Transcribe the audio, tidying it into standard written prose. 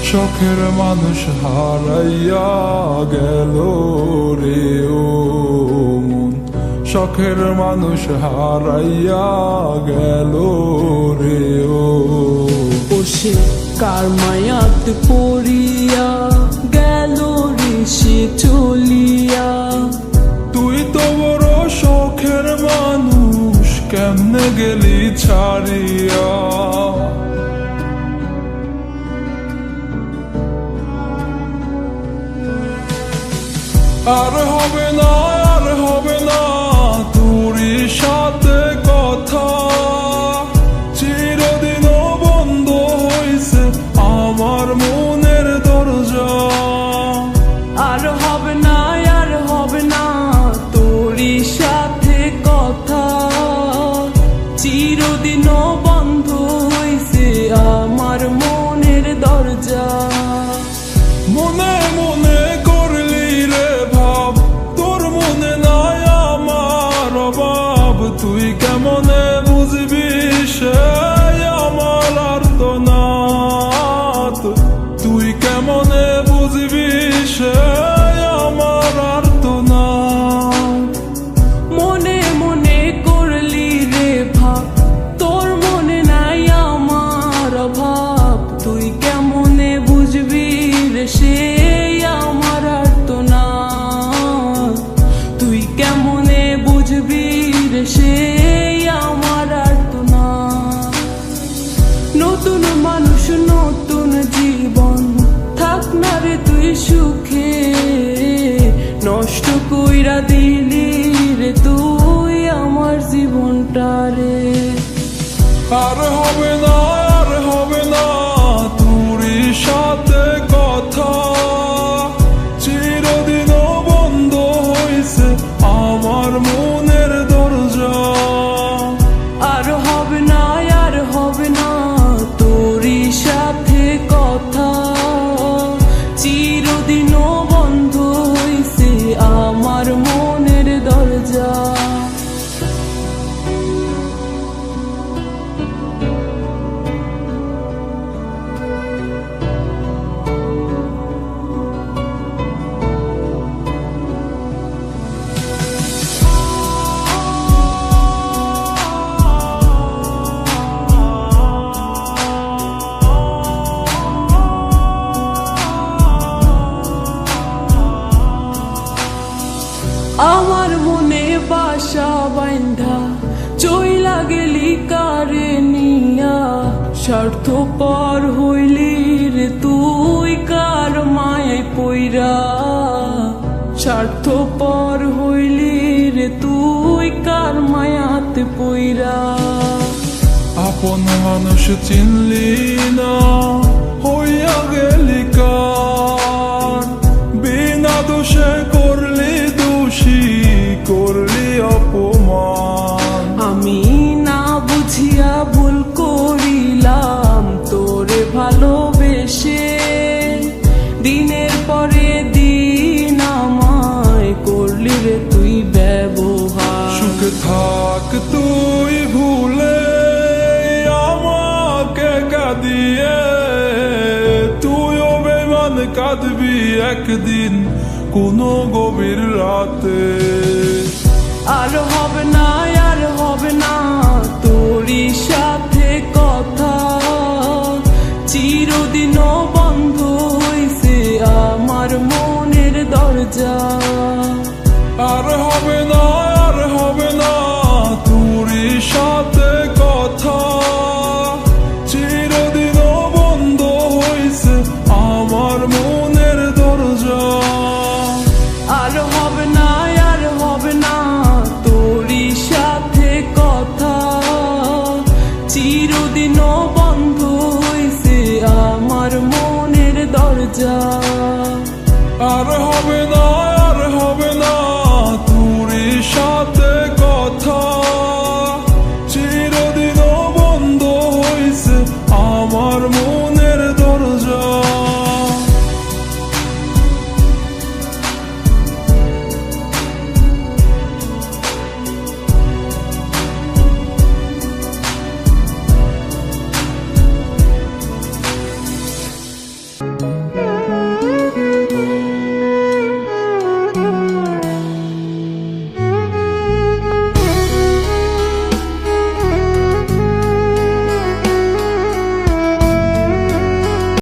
শখের মানুষ হারাইয়া গেল রে ও মন, শখের মানুষ হারাইয়া গেল রে ও। সে কার মায়াত পড়িয়া গেল রে সে চলিয়া। তুই তো বড় শখের মানুষ, কেমনে গেলি ছাড়িয়া। আর হবে না, আর হবে না তোরই সাথে কথা, চিরদিনও বন্ধ হইছে আমার মনের দরজা। আর হবে না, আর হবে না তোরই সাথে কথা, চিরদিনও বন্ধ হইছে আমার মনের দরজা। মনে মনে করলি রে ভাব, তোর মনে নাই আমার অভাব। তুই কেমনে বুঝবি সে আমার আর্তনাদ, তুই কেমনে বুঝবি সে আমার আর্তনাদ। মনে মনে করলি রে ভাব, তোর মনে নাই আমার অভাব। তুই কেমনে বুঝবি রে সে আমার আর্তনাদ, তুই কেমনে বুঝবি রে সে আমার আর্তনাদ। নতুন মানুষ নতুন জীবন, থাক না রে তুই সুখে, নষ্ট কইরা দিলি রে তুই আমার জীবনটা রে। আর হবে না, আর হবে না তোরই সাথে কথা, চিরদিনও বন্ধ হইছে আমার মনের দরজা। আর হবে না, আর হবে না তোরই সাথে কথা, চিরদিনও বন্ধ হইছে আমার মনের দরজা। আমার মনে বাসা বাইন্ধা চইলা গেলি কারে নিয়া, স্বার্থপর হইলি রে তুই কার মায়ায় পইরা। স্বার্থপর হইলি রে তুই কার মায়াতে পইরা। আপন মানুষ চিনলি না, হইয়া গেলি কার, বিনা দোষে করলি দোষী, করলি অপমান। আমি না বুঝিয়া ভুল করিলাম তোরে ভালোবেসে, দিনের পরে দিন আমায় করলি রে তুই ব্যবহার। সুখে থাক তুই ভুলে আমাকে কাঁদিয়ে, তুইও বেমান কাঁদবি একদিন কোনো গভীর রাতে। আর হবে না, আর হবে না তোরই সাথে কথা, চিরদিনও বন্ধ হইছে আমার মনের দরজা। আর হবে না, আর হবে না তোরই সাথে কথা, চিরদিনও বন্ধ হইছে আমার মনের দরজা। আর হবে না, আর হবে না তোরই সাথে কথা, চিরদিনও বন্ধ হইছে আমার মনের দরজা। আর হবে না, আর হবে না তোরই সাথে কথা, চিরদিনও বন্ধ হইছে আমার